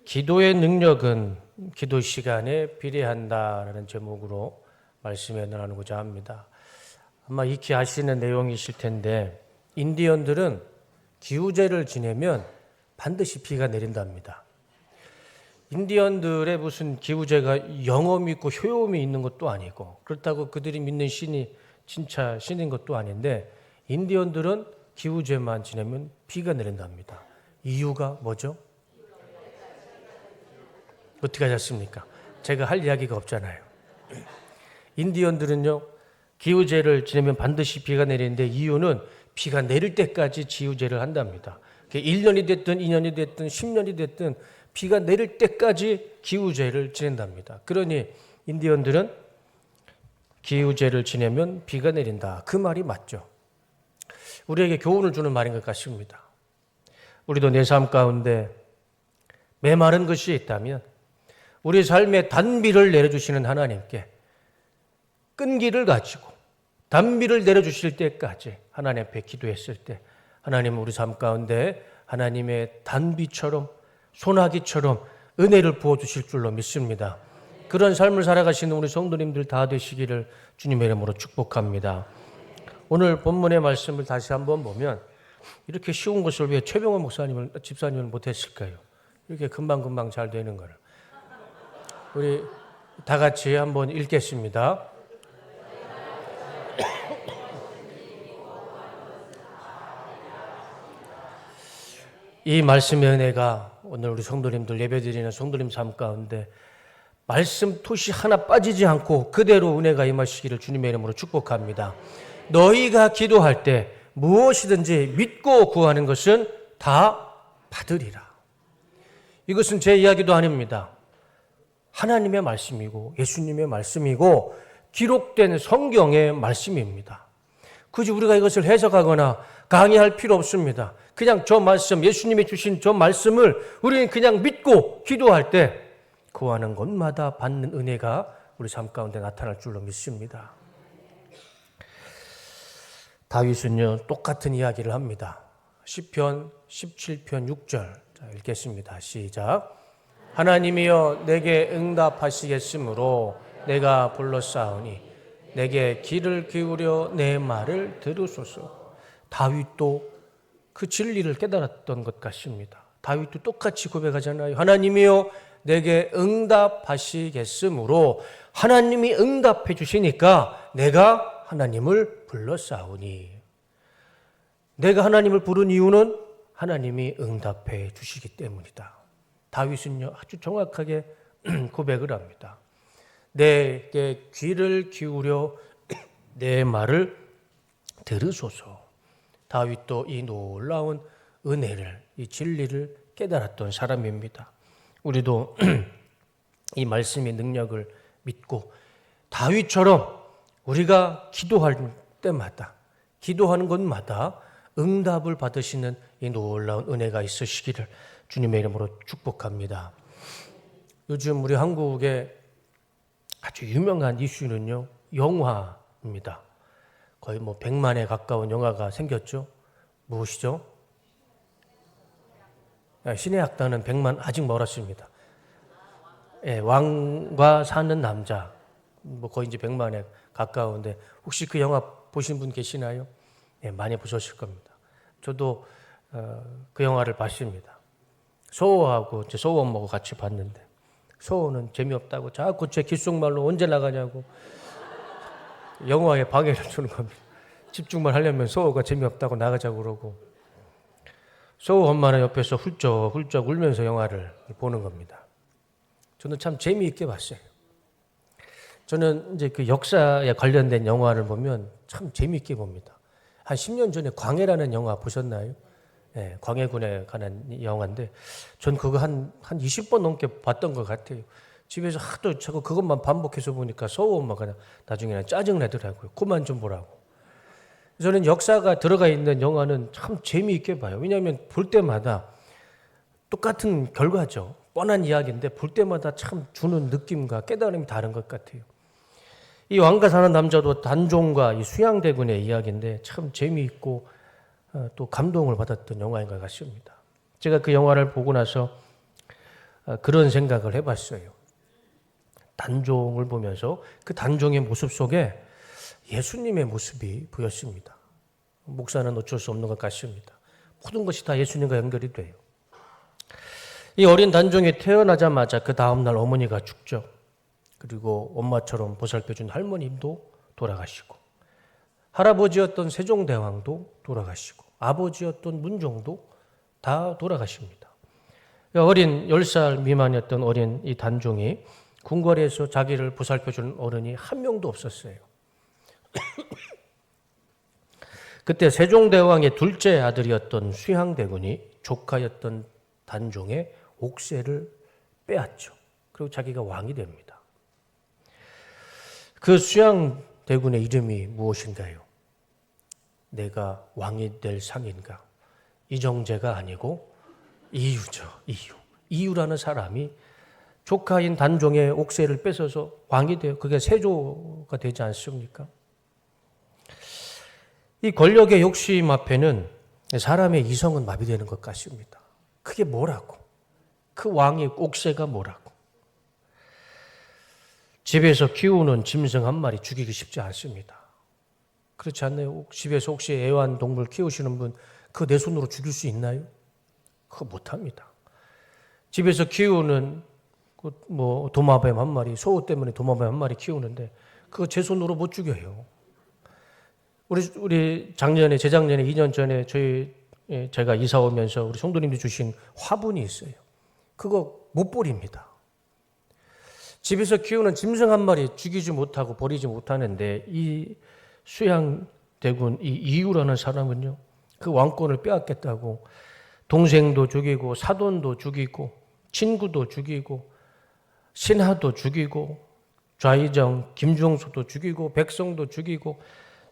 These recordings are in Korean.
기도의 능력은 기도 시간에 비례한다라는 제목으로 말씀에 나누고자 합니다. 아마 익히 아시는 내용이실 텐데 인디언들은 기우제를 지내면 반드시 비가 내린답니다. 인디언들의 무슨 기우제가 영험이 있고 효용이 있는 것도 아니고 그렇다고 그들이 믿는 신이 진짜 신인 것도 아닌데 인디언들은 기우제만 지내면 비가 내린답니다. 이유가 뭐죠? 어떻게 하셨습니까? 제가 할 이야기가 없잖아요. 인디언들은요, 기우제를 지내면 반드시 비가 내리는데 이유는 비가 내릴 때까지 기우제를 한답니다. 1년이 됐든 2년이 됐든 10년이 됐든 비가 내릴 때까지 기우제를 지낸답니다. 그러니 인디언들은 기우제를 지내면 비가 내린다. 그 말이 맞죠. 우리에게 교훈을 주는 말인 것 같습니다. 우리도 내 삶 가운데 메마른 것이 있다면 우리 삶에 단비를 내려주시는 하나님께 끈기를 가지고 단비를 내려주실 때까지 하나님 앞에 기도했을 때 하나님은 우리 삶 가운데 하나님의 단비처럼 소나기처럼 은혜를 부어주실 줄로 믿습니다. 그런 삶을 살아가시는 우리 성도님들 다 되시기를 주님의 이름으로 축복합니다. 오늘 본문의 말씀을 다시 한번 보면 이렇게 쉬운 것을 왜 최병원 집사님을 못했을까요? 이렇게 금방금방 잘 되는 거를. 우리 다 같이 한번 읽겠습니다. 이 말씀의 은혜가 오늘 우리 성도님들 예배드리는 성도님 삶 가운데 말씀 토시 하나 빠지지 않고 그대로 은혜가 임하시기를 주님의 이름으로 축복합니다. 너희가 기도할 때 무엇이든지 믿고 구하는 것은 다 받으리라. 이것은 제 이야기도 아닙니다. 하나님의 말씀이고 예수님의 말씀이고 기록된 성경의 말씀입니다. 굳이 우리가 이것을 해석하거나 강의할 필요 없습니다. 그냥 저 말씀, 예수님이 주신 저 말씀을 우리는 그냥 믿고 기도할 때 구하는 것마다 받는 은혜가 우리 삶 가운데 나타날 줄로 믿습니다. 다윗은요, 똑같은 이야기를 합니다. 시편 17편 6절 자, 읽겠습니다. 시작. 하나님이여 내게 응답하시겠으므로 내가 불렀사오니 내게 귀를 기울여 내 말을 들으소서. 다윗도 그 진리를 깨달았던 것 같습니다. 다윗도 똑같이 고백하잖아요. 하나님이여 내게 응답하시겠으므로 하나님이 응답해 주시니까 내가 하나님을 불렀사오니. 내가 하나님을 부른 이유는 하나님이 응답해 주시기 때문이다. 다윗은요 아주 정확하게 고백을 합니다. 내게 귀를 기울여 내 말을 들으소서. 다윗도 이 놀라운 은혜를, 이 진리를 깨달았던 사람입니다. 우리도 이 말씀의 능력을 믿고 다윗처럼 우리가 기도할 때마다, 기도하는 곳마다 응답을 받으시는 이 놀라운 은혜가 있으시기를 주님의 이름으로 축복합니다. 요즘 우리 한국의 아주 유명한 이슈는요, 영화입니다. 거의 100만에 가까운 영화가 생겼죠. 무엇이죠? 신의 악단은 100만 아직 멀었습니다. 왕과 사는 남자, 거의 이제 100만에 가까운데 혹시 그 영화 보신 분 계시나요? 많이 보셨을 겁니다. 저도 그 영화를 봤습니다. 소호하고 소호 엄마하고 같이 봤는데 소호는 재미없다고 자꾸 제 귓속말로 언제 나가냐고 영화에 방해를 주는 겁니다. 집중만 하려면 소호가 재미없다고 나가자고 그러고 소호 엄마는 옆에서 훌쩍훌쩍 울면서 영화를 보는 겁니다. 저는 참 재미있게 봤어요. 저는 이제 그 역사에 관련된 영화를 보면 참 재미있게 봅니다. 한 10년 전에 광해라는 영화 보셨나요? 네, 광해군에 관한 영화인데 전 그거 한 20번 넘게 봤던 것 같아요. 집에서 하도 자꾸 그것만 반복해서 보니까 소호 엄마가 나중에는 짜증내더라고요. 그만 좀 보라고. 저는 역사가 들어가 있는 영화는 참 재미있게 봐요. 왜냐하면 볼 때마다 똑같은 결과죠. 뻔한 이야기인데 볼 때마다 참 주는 느낌과 깨달음이 다른 것 같아요. 이 왕과 사는 남자도 단종과 이 수양대군의 이야기인데 참 재미있고 또 감동을 받았던 영화인 것 같습니다. 제가 그 영화를 보고 나서 그런 생각을 해봤어요. 단종을 보면서 그 단종의 모습 속에 예수님의 모습이 보였습니다. 목사는 어쩔 수 없는 것 같습니다. 모든 것이 다 예수님과 연결이 돼요. 이 어린 단종이 태어나자마자 그 다음날 어머니가 죽죠. 그리고 엄마처럼 보살펴준 할머님도 돌아가시고, 할아버지였던 세종대왕도 돌아가시고, 아버지였던 문종도 다 돌아가십니다. 어린 10살 미만이었던 어린 이 단종이 궁궐에서 자기를 보살펴준 어른이 한 명도 없었어요. 그때 세종대왕의 둘째 아들이었던 수양대군이 조카였던 단종의 옥새를 빼앗죠. 그리고 자기가 왕이 됩니다. 그 수양대군의 이름이 무엇인가요? 내가 왕이 될 상인가? 이정재가 아니고 이유죠. 이유라는 사람이 조카인 단종의 옥새를 뺏어서 왕이 돼요. 그게 세조가 되지 않습니까? 이 권력의 욕심 앞에는 사람의 이성은 마비되는 것 같습니다. 그게 뭐라고? 그 왕의 옥새가 뭐라고? 집에서 키우는 짐승 한 마리 죽이기 쉽지 않습니다. 그렇지 않나요? 집에서 혹시 애완동물 키우시는 분 그거 내 손으로 죽일 수 있나요? 그거 못합니다. 집에서 키우는 도마뱀 한 마리, 소호 때문에 도마뱀 한 마리 키우는데 그거 제 손으로 못 죽여요. 우리 재작년에 2년 전에 제가 이사 오면서 우리 성도님들이 주신 화분이 있어요. 그거 못 버립니다. 집에서 키우는 짐승 한 마리 죽이지 못하고 버리지 못하는데 이 수양대군 이 이유라는 사람은요, 그 왕권을 빼앗겠다고 동생도 죽이고 사돈도 죽이고 친구도 죽이고 신하도 죽이고 좌의정 김종수도 죽이고 백성도 죽이고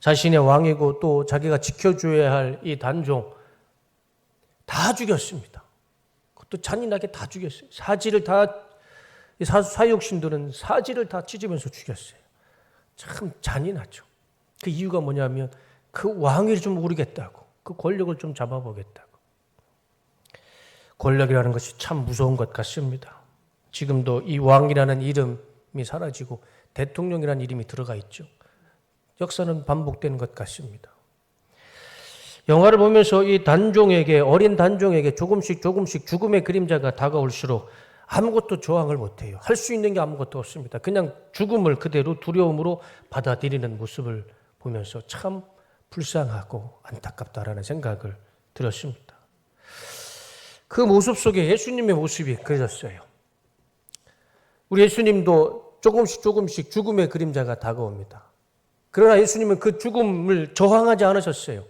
자신의 왕이고 또 자기가 지켜줘야 할 이 단종 다 죽였습니다. 그것도 잔인하게 다 죽였어요. 사욕신들은 사지를 다 찢으면서 죽였어요. 참 잔인하죠. 그 이유가 뭐냐면 그 왕위를 좀 오르겠다고, 그 권력을 좀 잡아보겠다고. 권력이라는 것이 참 무서운 것 같습니다. 지금도 이 왕이라는 이름이 사라지고 대통령이라는 이름이 들어가 있죠. 역사는 반복되는 것 같습니다. 영화를 보면서 이 어린 단종에게 조금씩 죽음의 그림자가 다가올수록 아무것도 저항을 못해요. 할 수 있는 게 아무것도 없습니다. 그냥 죽음을 그대로 두려움으로 받아들이는 모습을 보면서 참 불쌍하고 안타깝다라는 생각을 들었습니다. 그 모습 속에 예수님의 모습이 그려졌어요. 우리 예수님도 조금씩 죽음의 그림자가 다가옵니다. 그러나 예수님은 그 죽음을 저항하지 않으셨어요.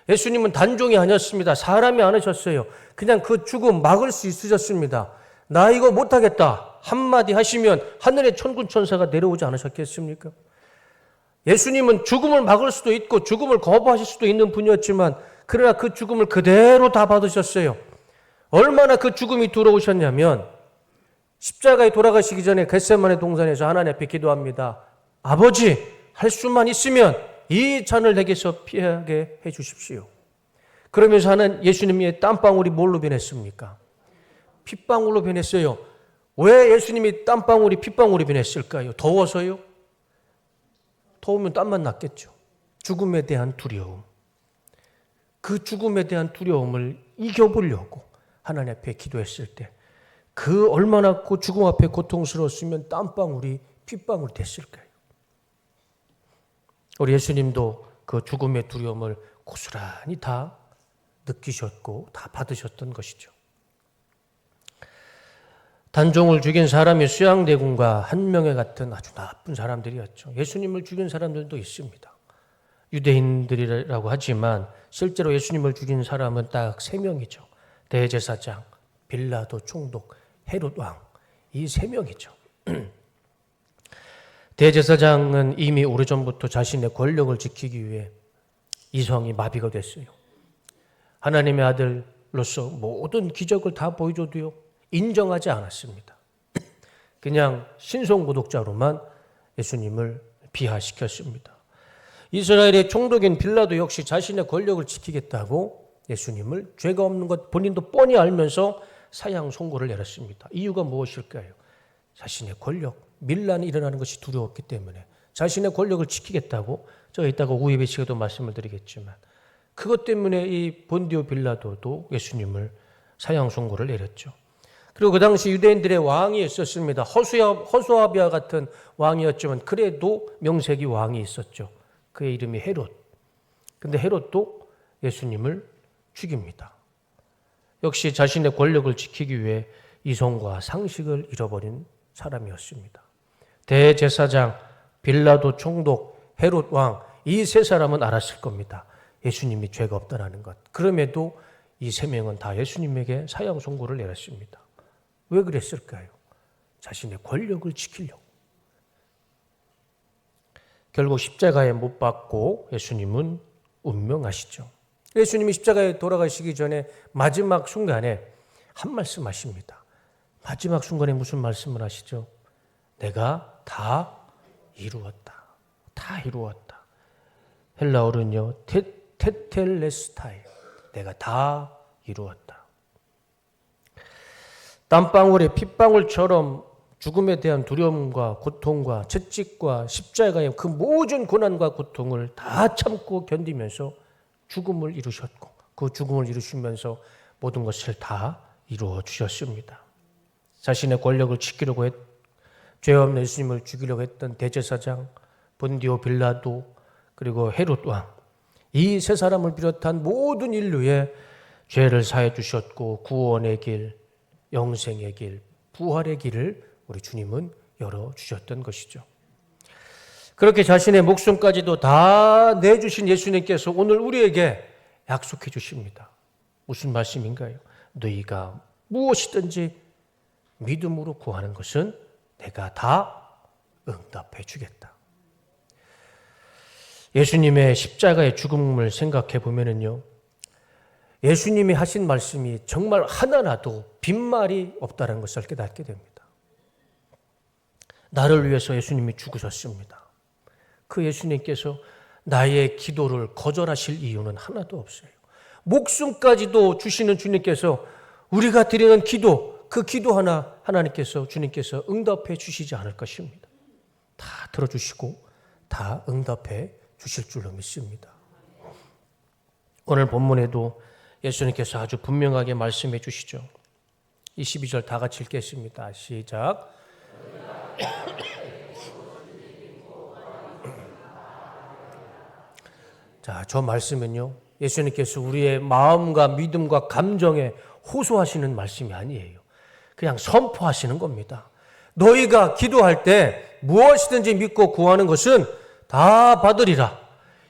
예수님은 단종이 아니었습니다. 사람이 아니셨어요. 그냥 그 죽음 막을 수 있으셨습니다. 나 이거 못하겠다 한마디 하시면 하늘의 천군 천사가 내려오지 않으셨겠습니까? 예수님은 죽음을 막을 수도 있고 죽음을 거부하실 수도 있는 분이었지만 그러나 그 죽음을 그대로 다 받으셨어요. 얼마나 그 죽음이 두려우셨냐면 십자가에 돌아가시기 전에 겟세마네 동산에서 하나님 앞에 기도합니다. 아버지, 할 수만 있으면 이 잔을 내게서 피하게 해 주십시오. 그러면서 하는 예수님의 땀방울이 뭘로 변했습니까? 핏방울로 변했어요. 왜 예수님이 땀방울이 핏방울이 변했을까요? 더워서요? 더우면 땀만 났겠죠. 죽음에 대한 두려움. 그 죽음에 대한 두려움을 이겨보려고 하나님 앞에 기도했을 때 그 얼마나 그 죽음 앞에 고통스러웠으면 땀방울이 핏방울이 됐을까요? 우리 예수님도 그 죽음의 두려움을 고스란히 다 느끼셨고 다 받으셨던 것이죠. 단종을 죽인 사람이 수양대군과 한명회 같은 아주 나쁜 사람들이었죠. 예수님을 죽인 사람들도 있습니다. 유대인들이라고 하지만 실제로 예수님을 죽인 사람은 딱 3명이죠. 대제사장, 빌라도 총독, 헤롯 왕, 이 3명이죠. 대제사장은 이미 오래전부터 자신의 권력을 지키기 위해 이성이 마비가 됐어요. 하나님의 아들로서 모든 기적을 다 보여줘도요 인정하지 않았습니다. 그냥 신성모독자로만 예수님을 비하시켰습니다. 이스라엘의 총독인 빌라도 역시 자신의 권력을 지키겠다고 예수님을 죄가 없는 것 본인도 뻔히 알면서 사형 선고를 내렸습니다. 이유가 무엇일까요? 자신의 권력, 밀란이 일어나는 것이 두려웠기 때문에 자신의 권력을 지키겠다고 저 이따가 우입의 시에도 말씀을 드리겠지만 그것 때문에 이 본디오 빌라도도 예수님을 사형 선고를 내렸죠. 그리고 그 당시 유대인들의 왕이 있었습니다. 허수아비와 같은 왕이었지만 그래도 명색이 왕이 있었죠. 그의 이름이 헤롯. 근데 헤롯도 예수님을 죽입니다. 역시 자신의 권력을 지키기 위해 이성과 상식을 잃어버린 사람이었습니다. 대제사장, 빌라도 총독, 헤롯 왕, 이 세 사람은 알았을 겁니다. 예수님이 죄가 없다는 것. 그럼에도 이 세 명은 다 예수님에게 사형 선고를 내렸습니다. 왜 그랬을까요? 자신의 권력을 지키려고. 결국 십자가에 못 박고 예수님은 운명하시죠. 예수님이 십자가에 돌아가시기 전에 마지막 순간에 한 말씀 하십니다. 마지막 순간에 무슨 말씀을 하시죠? 내가 다 이루었다. 다 이루었다. 헬라어는요, 테텔레스타이. 내가 다 이루었다. 땀방울의 핏방울처럼 죽음에 대한 두려움과 고통과 채찍과 십자가의 그 모든 고난과 고통을 다 참고 견디면서 죽음을 이루셨고 그 죽음을 이루시면서 모든 것을 다 이루어 주셨습니다. 자신의 권력을 지키려고 죄 없는 예수님을 죽이려고 했던 대제사장, 본디오 빌라도, 그리고 헤롯 왕, 이 세 사람을 비롯한 모든 인류의 죄를 사해 주셨고 구원의 길, 영생의 길, 부활의 길을 우리 주님은 열어주셨던 것이죠. 그렇게 자신의 목숨까지도 다 내주신 예수님께서 오늘 우리에게 약속해 주십니다. 무슨 말씀인가요? 너희가 무엇이든지 믿음으로 구하는 것은 내가 다 응답해 주겠다. 예수님의 십자가의 죽음을 생각해 보면요, 예수님이 하신 말씀이 정말 하나라도 빈말이 없다는 것을 깨닫게 됩니다. 나를 위해서 예수님이 죽으셨습니다. 그 예수님께서 나의 기도를 거절하실 이유는 하나도 없어요. 목숨까지도 주시는 주님께서 우리가 드리는 기도, 그 기도 하나 하나님께서, 주님께서 응답해 주시지 않을 것입니다. 다 들어주시고 다 응답해 주실 줄로 믿습니다. 오늘 본문에도 예수님께서 아주 분명하게 말씀해 주시죠. 22절 다 같이 읽겠습니다. 시작. 자, 저 말씀은요, 예수님께서 우리의 마음과 믿음과 감정에 호소하시는 말씀이 아니에요. 그냥 선포하시는 겁니다. 너희가 기도할 때 무엇이든지 믿고 구하는 것은 다 받으리라.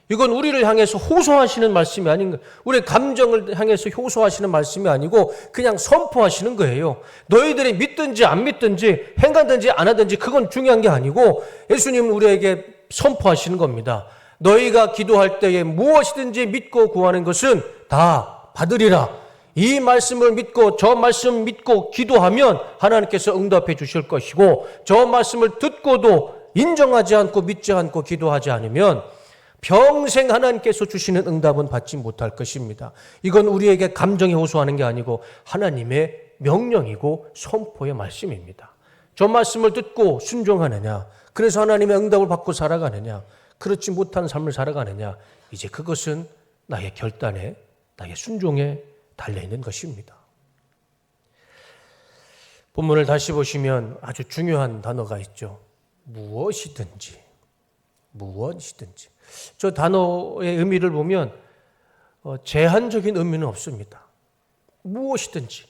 이건 우리를 향해서 호소하시는 말씀이 아닌 거예요. 우리의 감정을 향해서 호소하시는 말씀이 아니고 그냥 선포하시는 거예요. 너희들이 믿든지 안 믿든지 행하든지 안 하든지 그건 중요한 게 아니고 예수님은 우리에게 선포하시는 겁니다. 너희가 기도할 때에 무엇이든지 믿고 구하는 것은 다 받으리라. 이 말씀을 믿고 저 말씀 믿고 기도하면 하나님께서 응답해 주실 것이고 저 말씀을 듣고도 인정하지 않고 믿지 않고 기도하지 않으면 평생 하나님께서 주시는 응답은 받지 못할 것입니다. 이건 우리에게 감정에 호소하는 게 아니고 하나님의 명령이고 선포의 말씀입니다. 저 말씀을 듣고 순종하느냐, 그래서 하나님의 응답을 받고 살아가느냐, 그렇지 못한 삶을 살아가느냐, 이제 그것은 나의 결단에, 나의 순종에 달려있는 것입니다. 본문을 다시 보시면 아주 중요한 단어가 있죠. 무엇이든지. 저 단어의 의미를 보면 제한적인 의미는 없습니다. 무엇이든지,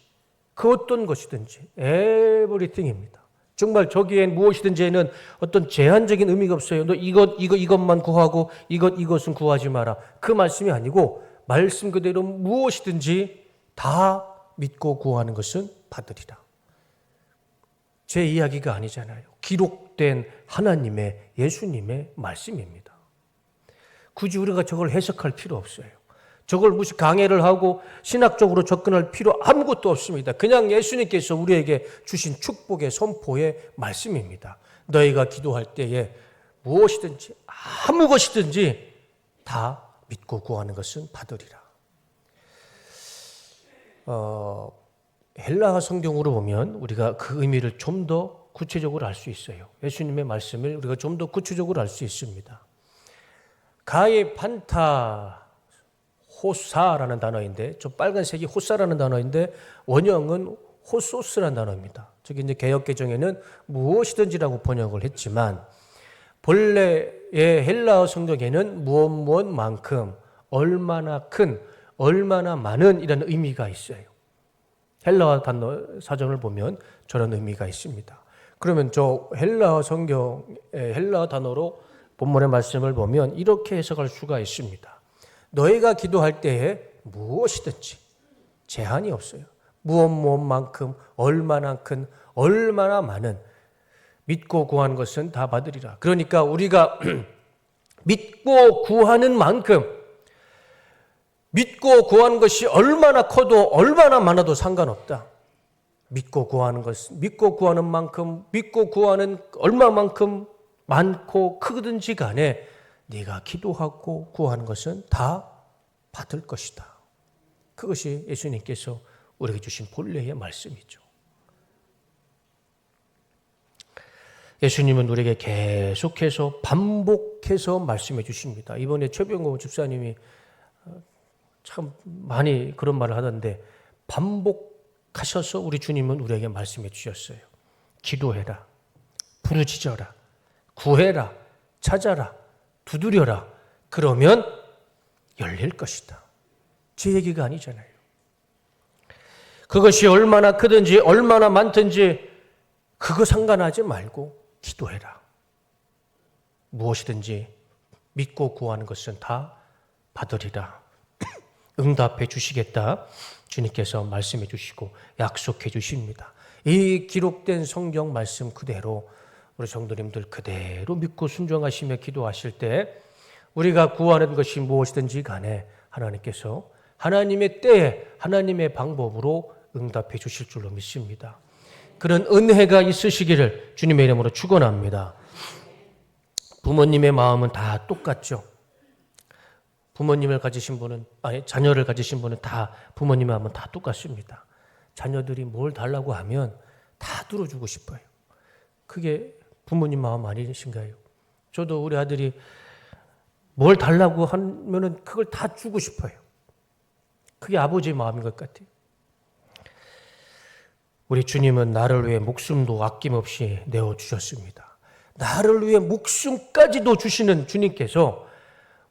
그 어떤 것이든지, everything입니다. 정말 저기엔 무엇이든지에는 어떤 제한적인 의미가 없어요. 너 이것만 구하고 이것은 구하지 마라. 그 말씀이 아니고 말씀 그대로 무엇이든지 다 믿고 구하는 것은 받으리라. 제 이야기가 아니잖아요. 기록된 하나님의, 예수님의 말씀입니다. 굳이 우리가 저걸 해석할 필요 없어요. 저걸 무슨 강해를 하고 신학적으로 접근할 필요 아무것도 없습니다. 그냥 예수님께서 우리에게 주신 축복의 선포의 말씀입니다. 너희가 기도할 때에 무엇이든지 아무 것이든지 다 믿고 구하는 것은 받으리라. 헬라어 성경으로 보면 우리가 그 의미를 좀 더 구체적으로 알 수 있어요. 예수님의 말씀을 우리가 좀 더 구체적으로 알 수 있습니다. 가에 판타 호사라는 단어인데, 저 빨간색이 호사라는 단어인데 원형은 호소스라는 단어입니다. 저기 이제 개역개정에는 무엇이든지라고 번역을 했지만 본래의 헬라어 성경에는 무엇만큼, 얼마나 큰, 얼마나 많은 이라는 의미가 있어요. 헬라어 단어 사전을 보면 저런 의미가 있습니다. 그러면 저 헬라어 성경의 헬라어 단어로 본문의 말씀을 보면 이렇게 해석할 수가 있습니다. 너희가 기도할 때에 무엇이든지 제한이 없어요. 무엇만큼, 얼마나 큰, 얼마나 많은, 믿고 구하는 것은 다 받으리라. 그러니까 우리가 믿고 구하는 만큼, 믿고 구하는 것이 얼마나 커도 얼마나 많아도 상관없다. 믿고 구하는 것은, 믿고 구하는 만큼, 믿고 구하는 얼마만큼 많고 크든지 간에 네가 기도하고 구하는 것은 다 받을 것이다. 그것이 예수님께서 우리에게 주신 본래의 말씀이죠. 예수님은 우리에게 계속해서 반복해서 말씀해 주십니다. 이번에 최병호 집사님이 참 많이 그런 말을 하던데, 반복하셔서 우리 주님은 우리에게 말씀해 주셨어요. 기도해라, 부르짖어라, 구해라, 찾아라, 두드려라. 그러면 열릴 것이다. 제 얘기가 아니잖아요. 그것이 얼마나 크든지 얼마나 많든지 그거 상관하지 말고 기도해라. 무엇이든지 믿고 구하는 것은 다 받으리라. 응답해 주시겠다. 주님께서 말씀해 주시고 약속해 주십니다. 이 기록된 성경 말씀 그대로 우리 성도님들 그대로 믿고 순종하시며 기도하실 때 우리가 구하는 것이 무엇이든지 간에 하나님께서 하나님의 때에 하나님의 방법으로 응답해 주실 줄로 믿습니다. 그런 은혜가 있으시기를 주님의 이름으로 축원합니다. 부모님의 마음은 다 똑같죠. 부모님을 가지신 분은, 자녀를 가지신 분은 다 부모님의 마음은 다 똑같습니다. 자녀들이 뭘 달라고 하면 다 들어주고 싶어요. 그게 부모님 마음 아니신가요? 저도 우리 아들이 뭘 달라고 하면은 그걸 다 주고 싶어요. 그게 아버지의 마음인 것 같아요. 우리 주님은 나를 위해 목숨도 아낌없이 내어주셨습니다. 나를 위해 목숨까지도 주시는 주님께서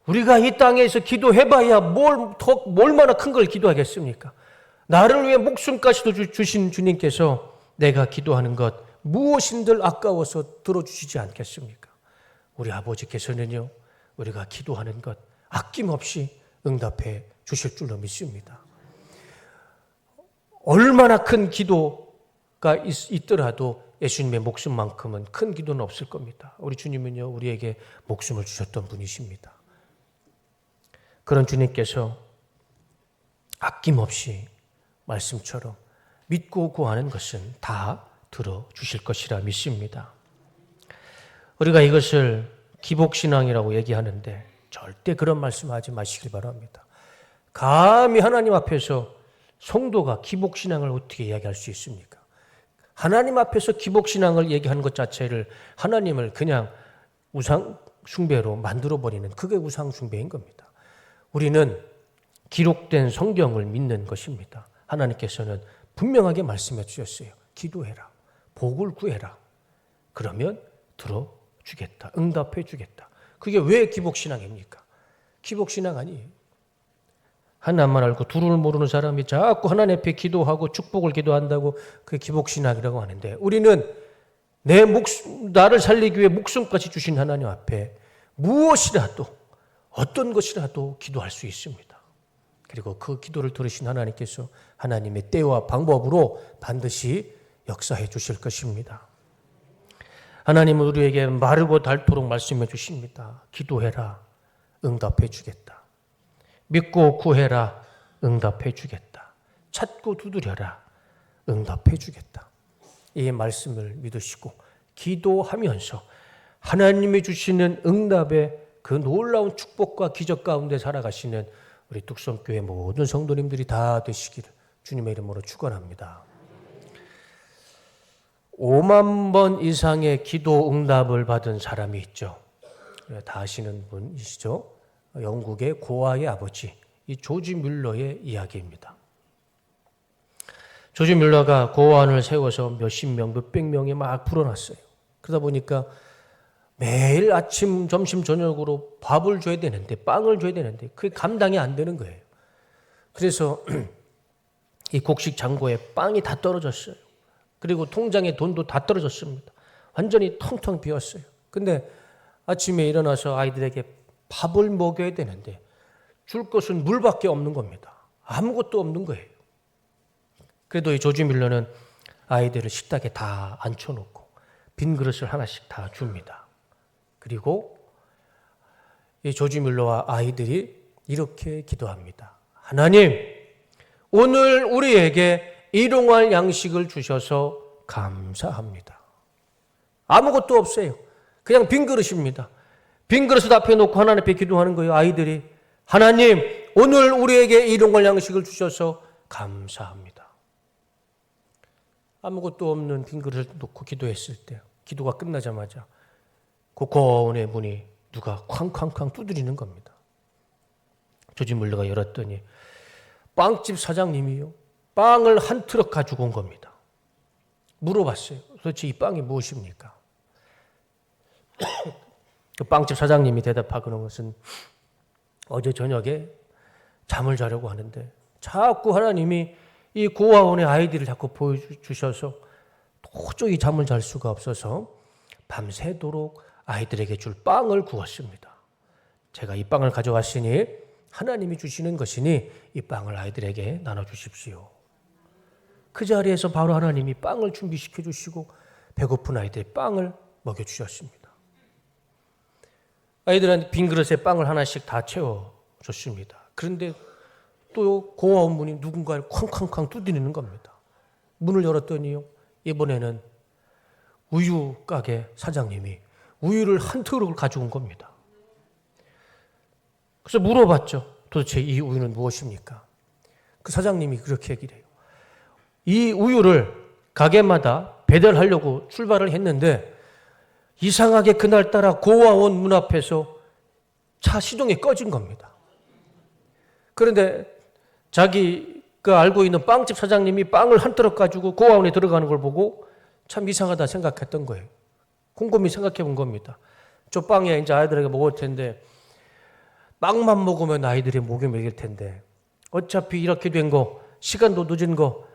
우리가 이 땅에서 기도해봐야 얼마나 큰 걸 기도하겠습니까? 나를 위해 목숨까지도 주신 주님께서 내가 기도하는 것 무엇인들 아까워서 들어주시지 않겠습니까? 우리 아버지께서는요, 우리가 기도하는 것 아낌없이 응답해 주실 줄로 믿습니다. 얼마나 큰 기도가 있더라도 예수님의 목숨만큼은 큰 기도는 없을 겁니다. 우리 주님은요, 우리에게 목숨을 주셨던 분이십니다. 그런 주님께서 아낌없이 말씀처럼 믿고 구하는 것은 다 들어주실 것이라 믿습니다. 우리가 이것을 기복신앙이라고 얘기하는데 절대 그런 말씀하지 마시길 바랍니다. 감히 하나님 앞에서 성도가 기복신앙을 어떻게 이야기할 수 있습니까? 하나님 앞에서 기복신앙을 얘기하는 것 자체를 하나님을 그냥 우상 숭배로 만들어버리는, 그게 우상 숭배인 겁니다. 우리는 기록된 성경을 믿는 것입니다. 하나님께서는 분명하게 말씀해 주셨어요. 기도해라. 복을 구해라. 그러면 들어주겠다. 응답해 주겠다. 그게 왜 기복신앙입니까? 기복신앙 아니에요. 하나님만 알고 둘을 모르는 사람이 자꾸 하나님 앞에 기도하고 축복을 기도한다고 그게 기복신앙이라고 하는데, 우리는 나를 살리기 위해 목숨까지 주신 하나님 앞에 무엇이라도, 어떤 것이라도 기도할 수 있습니다. 그리고 그 기도를 들으신 하나님께서 하나님의 때와 방법으로 반드시 역사해 주실 것입니다. 하나님은 우리에게 마르고 닳도록 말씀해 주십니다. 기도해라. 응답해 주겠다. 믿고 구해라. 응답해 주겠다. 찾고 두드려라. 응답해 주겠다. 이 말씀을 믿으시고 기도하면서 하나님이 주시는 응답의 그 놀라운 축복과 기적 가운데 살아가시는 우리 뚝섬교회 모든 성도님들이 다 되시기를 주님의 이름으로 축원합니다. 5만 번 이상의 기도 응답을 받은 사람이 있죠. 다 아시는 분이시죠. 영국의 고아의 아버지, 이 조지 뮬러의 이야기입니다. 조지 뮬러가 고아원을 세워서 몇십 명, 몇백 명이 막 불어났어요. 그러다 보니까 매일 아침, 점심, 저녁으로 밥을 줘야 되는데, 빵을 줘야 되는데 그게 감당이 안 되는 거예요. 그래서 이 곡식 창고에 빵이 다 떨어졌어요. 그리고 통장에 돈도 다 떨어졌습니다. 완전히 텅텅 비었어요. 근데 아침에 일어나서 아이들에게 밥을 먹여야 되는데 줄 것은 물밖에 없는 겁니다. 아무것도 없는 거예요. 그래도 이 조지 뮬러는 아이들을 식탁에 다 앉혀놓고 빈 그릇을 하나씩 다 줍니다. 그리고 이 조지 뮬러와 아이들이 이렇게 기도합니다. 하나님, 오늘 우리에게 일용할 양식을 주셔서 감사합니다. 아무것도 없어요. 그냥 빈 그릇입니다. 빈 그릇을 앞에 놓고 하나님 앞에 기도하는 거예요. 아이들이 하나님, 오늘 우리에게 일용할 양식을 주셔서 감사합니다. 아무것도 없는 빈 그릇을 놓고 기도했을 때 기도가 끝나자마자 그 고아원의 문이 누가 쾅쾅쾅 두드리는 겁니다. 조지 뮬러가 열었더니 빵집 사장님이요, 빵을 한 트럭 가지고 온 겁니다. 물어봤어요. 도대체 이 빵이 무엇입니까? 그 빵집 사장님이 대답하는 것은 어제 저녁에 잠을 자려고 하는데 자꾸 하나님이 이 고아원의 아이들을 자꾸 보여주셔서 도저히 잠을 잘 수가 없어서 밤새도록 아이들에게 줄 빵을 구웠습니다. 제가 이 빵을 가져왔으니 하나님이 주시는 것이니 이 빵을 아이들에게 나눠주십시오. 그 자리에서 바로 하나님이 빵을 준비시켜 주시고 배고픈 아이들의 빵을 먹여주셨습니다. 아이들한테 빈 그릇에 빵을 하나씩 다 채워줬습니다. 그런데 또 고아원 문이 누군가를 쾅쾅쾅 두드리는 겁니다. 문을 열었더니요, 이번에는 우유 가게 사장님이 우유를 한 트럭을 가지고 온 겁니다. 그래서 물어봤죠. 도대체 이 우유는 무엇입니까? 그 사장님이 그렇게 얘기를 해요. 이 우유를 가게마다 배달하려고 출발을 했는데 이상하게 그날따라 고아원 문 앞에서 차 시동이 꺼진 겁니다. 그런데 자기가 알고 있는 빵집 사장님이 빵을 한 트럭 가지고 고아원에 들어가는 걸 보고 참 이상하다 생각했던 거예요. 곰곰이 생각해 본 겁니다. 저 빵이야 이제 아이들에게 먹을 텐데 빵만 먹으면 아이들이 목이 메길 텐데 어차피 이렇게 된 거, 시간도 늦은 거,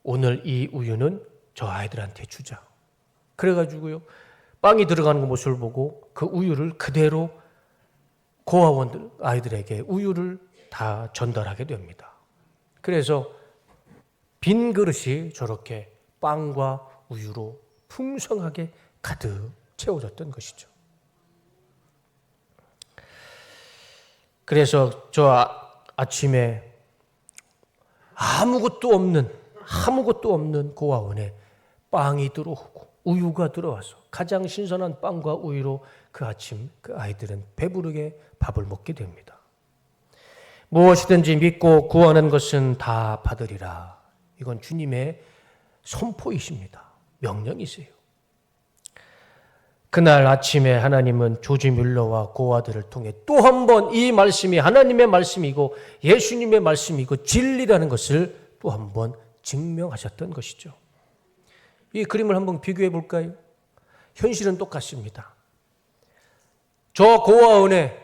오늘 이 우유는 저 아이들한테 주자. 그래가지고요, 빵이 들어가는 모습을 보고 그 우유를 그대로 고아원 아이들에게 우유를 다 전달하게 됩니다. 그래서 빈 그릇이 저렇게 빵과 우유로 풍성하게 가득 채워졌던 것이죠. 그래서 저 아침에 아무것도 없는 고아원에 빵이 들어오고 우유가 들어와서 가장 신선한 빵과 우유로 그 아침 그 아이들은 배부르게 밥을 먹게 됩니다. 무엇이든지 믿고 구하는 것은 다 받으리라. 이건 주님의 선포이십니다. 명령이세요. 그날 아침에 하나님은 조지 뮬러와 고아들을 통해 또 한 번 이 말씀이 하나님의 말씀이고 예수님의 말씀이고 진리라는 것을 또 한 번 증명하셨던 것이죠. 이 그림을 한번 비교해 볼까요? 현실은 똑같습니다. 저 고아원에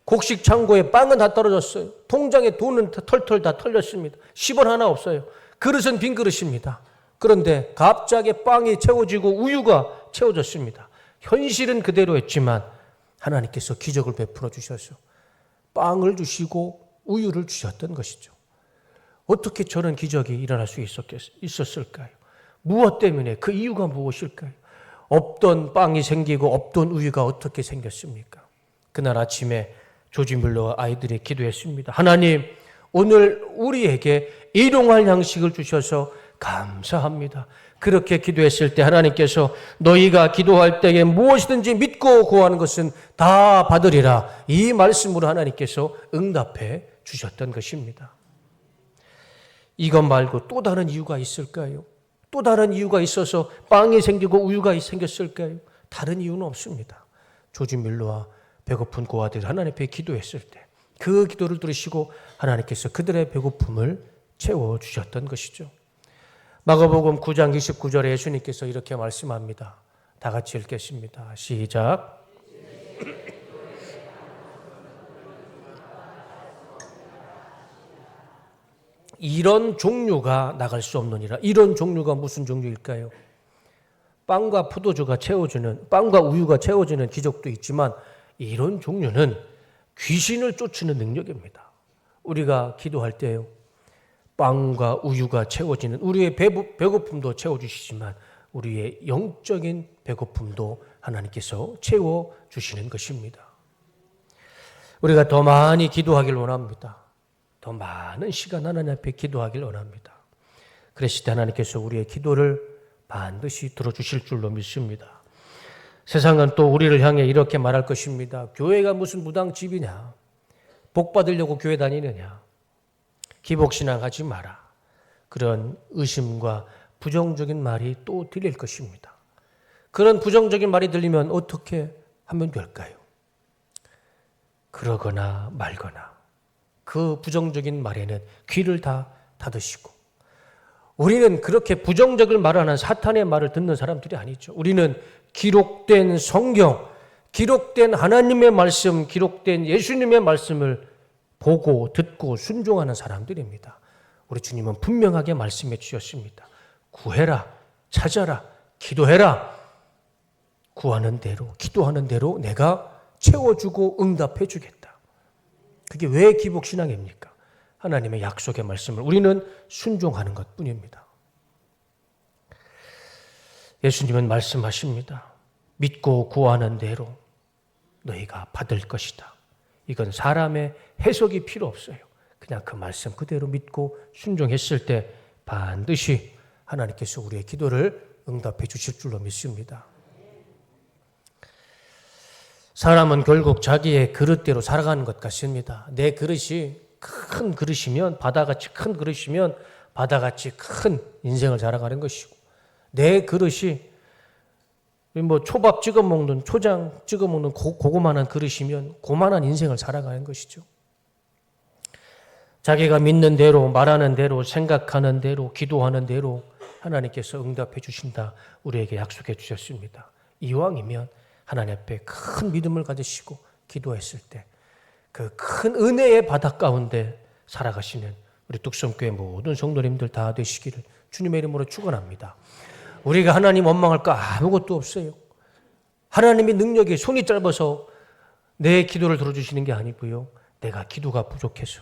곡식 창고에 빵은 다 떨어졌어요. 통장에 돈은 털털 다 털렸습니다. 10원 하나 없어요. 그릇은 빈 그릇입니다. 그런데 갑자기 빵이 채워지고 우유가 채워졌습니다. 현실은 그대로였지만 하나님께서 기적을 베풀어 주셔서 빵을 주시고 우유를 주셨던 것이죠. 어떻게 저런 기적이 일어날 수 있었을까요? 무엇 때문에? 그 이유가 무엇일까요? 없던 빵이 생기고 없던 우유가 어떻게 생겼습니까? 그날 아침에 조지 뮬러와 아이들이 기도했습니다. 하나님, 오늘 우리에게 일용할 양식을 주셔서 감사합니다. 그렇게 기도했을 때 하나님께서 너희가 기도할 때에 무엇이든지 믿고 구하는 것은 다 받으리라. 이 말씀으로 하나님께서 응답해 주셨던 것입니다. 이것 말고 또 다른 이유가 있을까요? 또 다른 이유가 있어서 빵이 생기고 우유가 생겼을까요? 다른 이유는 없습니다. 조지 밀러와 배고픈 고아들이 하나님 앞에 기도했을 때 그 기도를 들으시고 하나님께서 그들의 배고픔을 채워주셨던 것이죠. 마가복음 9장 29절에 예수님께서 이렇게 말씀합니다. 다 같이 읽겠습니다. 시작. 이런 종류가 나갈 수 없느니라. 이런 종류가 무슨 종류일까요? 빵과 포도주가 채워주는, 빵과 우유가 채워주는 기적도 있지만 이런 종류는 귀신을 쫓는 능력입니다. 우리가 기도할 때요, 빵과 우유가 채워지는 우리의 배고픔도 채워주시지만 우리의 영적인 배고픔도 하나님께서 채워주시는 것입니다. 우리가 더 많이 기도하길 원합니다. 더 많은 시간 하나님 앞에 기도하길 원합니다. 그랬을 때 하나님께서 우리의 기도를 반드시 들어주실 줄로 믿습니다. 세상은 또 우리를 향해 이렇게 말할 것입니다. 교회가 무슨 무당집이냐? 복 받으려고 교회 다니느냐? 기복신앙 하지 마라. 그런 의심과 부정적인 말이 또 들릴 것입니다. 그런 부정적인 말이 들리면 어떻게 하면 될까요? 그러거나 말거나 그 부정적인 말에는 귀를 다 닫으시고, 우리는 그렇게 부정적인 말을 하는 사탄의 말을 듣는 사람들이 아니죠. 우리는 기록된 성경, 기록된 하나님의 말씀, 기록된 예수님의 말씀을 보고 듣고 순종하는 사람들입니다. 우리 주님은 분명하게 말씀해 주셨습니다. 구해라, 찾아라, 기도해라. 구하는 대로, 기도하는 대로 내가 채워주고 응답해 주겠다. 그게 왜 기복신앙입니까? 하나님의 약속의 말씀을 우리는 순종하는 것뿐입니다. 예수님은 말씀하십니다. 믿고 구하는 대로 너희가 받을 것이다. 이건 사람의 해석이 필요 없어요. 그냥 그 말씀 그대로 믿고 순종했을 때 반드시 하나님께서 우리의 기도를 응답해 주실 줄로 믿습니다. 사람은 결국 자기의 그릇대로 살아가는 것 같습니다. 내 그릇이 큰 그릇이면, 바다같이 큰 그릇이면 바다같이 큰 인생을 살아가는 것이고, 내 그릇이 뭐 초밥 찍어 먹는, 초장 찍어 먹는 고구마한 그릇이면 고만한 인생을 살아가는 것이죠. 자기가 믿는 대로, 말하는 대로, 생각하는 대로, 기도하는 대로 하나님께서 응답해 주신다. 우리에게 약속해 주셨습니다. 이왕이면 하나님 앞에 큰 믿음을 가지시고 기도했을 때 그 큰 은혜의 바다 가운데 살아가시는 우리 뚝섬교회 모든 성도님들 다 되시기를 주님의 이름으로 축원합니다. 우리가 하나님 원망할 거 아무것도 없어요. 하나님의 능력이 손이 짧아서 내 기도를 들어주시는 게 아니고요. 내가 기도가 부족해서,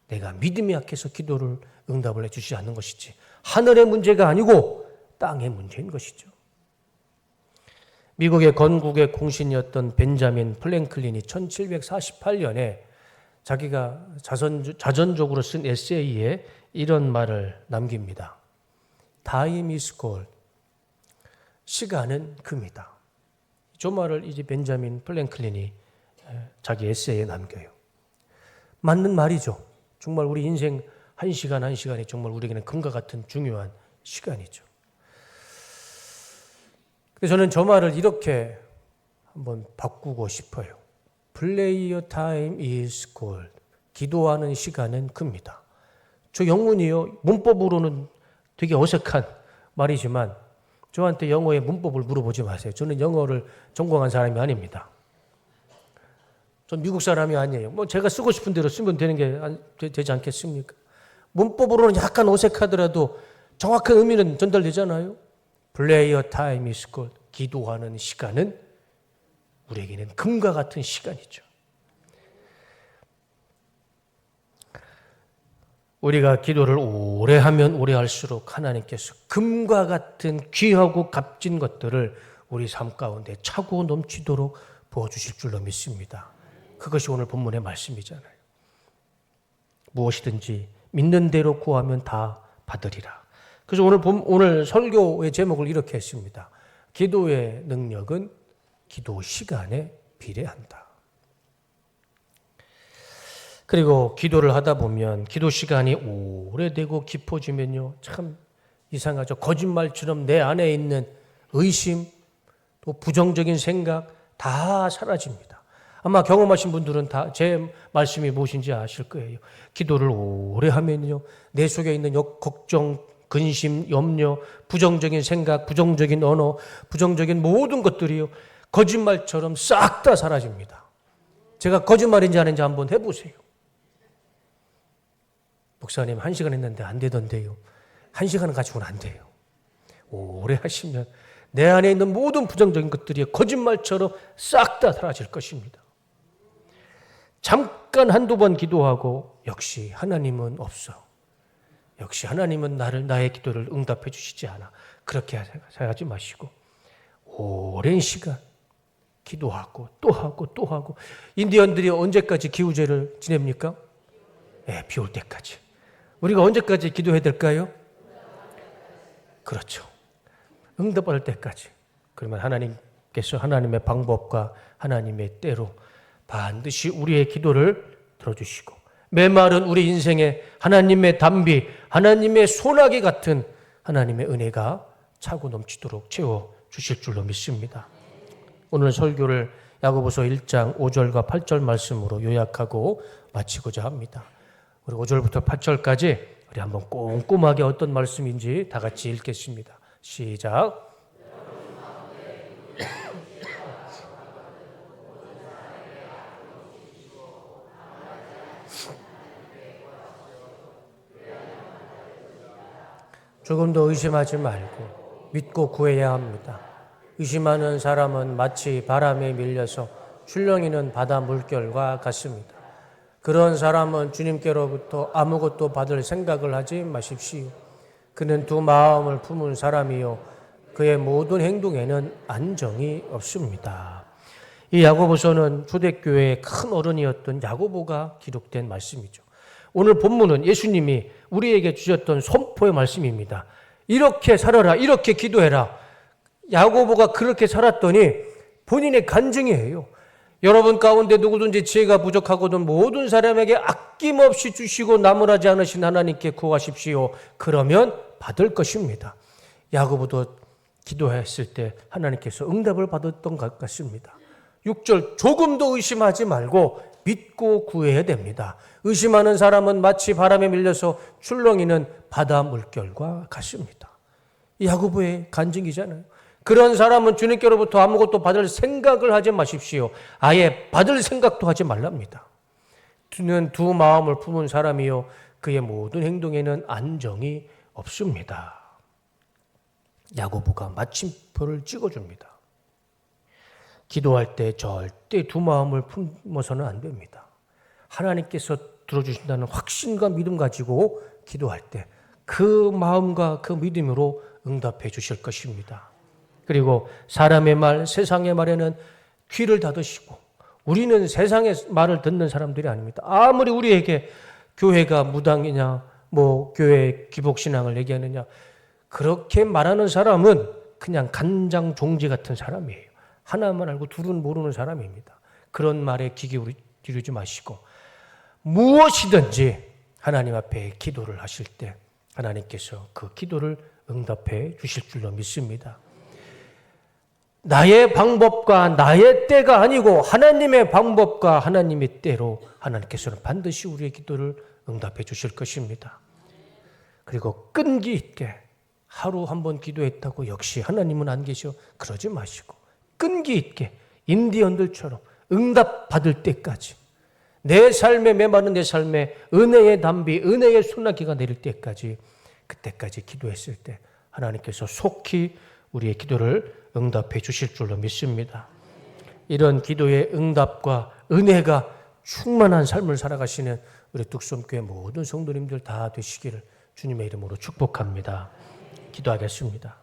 내가 믿음이 약해서 기도를 응답을 해주시지 않는 것이지, 하늘의 문제가 아니고 땅의 문제인 것이죠. 미국의 건국의 공신이었던 벤자민 플랭클린이 1748년에 자기가 자전적으로 쓴 에세이에 이런 말을 남깁니다. Time is gold. 시간은 금이다. 저 말을 이제 벤자민 플랭클린이 자기 에세이에 남겨요. 맞는 말이죠. 정말 우리 인생 한 시간 한 시간이 정말 우리에게는 금과 같은 중요한 시간이죠. 그래서 저는 저 말을 이렇게 한번 바꾸고 싶어요. Play your time is gold. 기도하는 시간은 금이다. 저 영문이요, 문법으로는 되게 어색한 말이지만 저한테 영어의 문법을 물어보지 마세요. 저는 영어를 전공한 사람이 아닙니다. 전 미국 사람이 아니에요. 뭐 제가 쓰고 싶은 대로 쓰면 되는 게 되지 않겠습니까? 문법으로는 약간 어색하더라도 정확한 의미는 전달되잖아요. Play your time is gold. 기도하는 시간은 우리에게는 금과 같은 시간이죠. 우리가 기도를 오래 하면 오래 할수록 하나님께서 금과 같은 귀하고 값진 것들을 우리 삶 가운데 차고 넘치도록 부어주실 줄로 믿습니다. 그것이 오늘 본문의 말씀이잖아요. 무엇이든지 믿는 대로 구하면 다 받으리라. 그래서 오늘 설교의 제목을 이렇게 했습니다. 기도의 능력은 기도 시간에 비례한다. 그리고 기도를 하다 보면 기도 시간이 오래되고 깊어지면요, 참 이상하죠. 거짓말처럼 내 안에 있는 의심, 또 부정적인 생각 다 사라집니다. 아마 경험하신 분들은 다 제 말씀이 무엇인지 아실 거예요. 기도를 오래 하면요, 내 속에 있는 걱정, 근심, 염려, 부정적인 생각, 부정적인 언어, 부정적인 모든 것들이요, 거짓말처럼 싹 다 사라집니다. 제가 거짓말인지 아닌지 한번 해보세요. 목사님 1시간 했는데 안 되던데요. 1시간 가지고는 안 돼요. 오래 하시면 내 안에 있는 모든 부정적인 것들이 거짓말처럼 싹 다 사라질 것입니다. 잠깐 한두 번 기도하고 역시 하나님은 없어. 역시 하나님은 나의 기도를 응답해 주시지 않아. 그렇게 생각하지 마시고 오랜 시간 기도하고 또 하고 또 하고. 인디언들이 언제까지 기우제를 지냅니까? 네, 비 올 때까지. 우리가 언제까지 기도해야 될까요? 그렇죠. 응답받을 때까지. 그러면 하나님께서 하나님의 방법과 하나님의 때로 반드시 우리의 기도를 들어주시고, 메마른 우리 인생에 하나님의 담비, 하나님의 소나기 같은 하나님의 은혜가 차고 넘치도록 채워주실 줄로 믿습니다. 오늘 설교를 야고보서 1장 5절과 8절 말씀으로 요약하고 마치고자 합니다. 우리 5절부터 8절까지 우리 한번 꼼꼼하게 어떤 말씀인지 다 같이 읽겠습니다. 시작. 조금도 의심하지 말고 믿고 구해야 합니다. 의심하는 사람은 마치 바람에 밀려서 출렁이는 바다 물결과 같습니다. 그런 사람은 주님께로부터 아무것도 받을 생각을 하지 마십시오. 그는 두 마음을 품은 사람이요 그의 모든 행동에는 안정이 없습니다. 이 야고보서는 초대교회의 큰 어른이었던 야고보가 기록된 말씀이죠. 오늘 본문은 예수님이 우리에게 주셨던 선포의 말씀입니다. 이렇게 살아라, 이렇게 기도해라. 야고보가 그렇게 살았더니 본인의 간증이에요. 여러분 가운데 누구든지 지혜가 부족하거든 모든 사람에게 아낌없이 주시고 나무라지 않으신 하나님께 구하십시오. 그러면 받을 것입니다. 야고보도 기도했을 때 하나님께서 응답을 받았던 것 같습니다. 6절, 조금도 의심하지 말고 믿고 구해야 됩니다. 의심하는 사람은 마치 바람에 밀려서 출렁이는 바다 물결과 같습니다. 야고보의 간증이잖아요. 그런 사람은 주님께로부터 아무것도 받을 생각을 하지 마십시오. 아예 받을 생각도 하지 말랍니다. 그는 두 마음을 품은 사람이요 그의 모든 행동에는 안정이 없습니다. 야고보가 마침표를 찍어줍니다. 기도할 때 절대 두 마음을 품어서는 안 됩니다. 하나님께서 들어주신다는 확신과 믿음 가지고 기도할 때 그 마음과 그 믿음으로 응답해 주실 것입니다. 그리고 사람의 말, 세상의 말에는 귀를 닫으시고, 우리는 세상의 말을 듣는 사람들이 아닙니다. 아무리 우리에게 교회가 무당이냐, 교회 기복신앙을 얘기하느냐, 그렇게 말하는 사람은 그냥 간장 종지 같은 사람이에요. 하나만 알고 둘은 모르는 사람입니다. 그런 말에 귀 기울이지 마시고 무엇이든지 하나님 앞에 기도를 하실 때 하나님께서 그 기도를 응답해 주실 줄로 믿습니다. 나의 방법과 나의 때가 아니고 하나님의 방법과 하나님의 때로 하나님께서는 반드시 우리의 기도를 응답해 주실 것입니다. 그리고 끈기 있게 하루 한 번 기도했다고 역시 하나님은 안 계셔 그러지 마시고 끈기 있게 인디언들처럼 응답 받을 때까지, 내 삶에 메마른 내 삶에 은혜의 담비, 은혜의 소나기가 내릴 때까지, 그때까지 기도했을 때 하나님께서 속히 우리의 기도를 응답해 주실 줄로 믿습니다. 이런 기도의 응답과 은혜가 충만한 삶을 살아가시는 우리 뚝섬교회 모든 성도님들 다 되시기를 주님의 이름으로 축복합니다. 기도하겠습니다.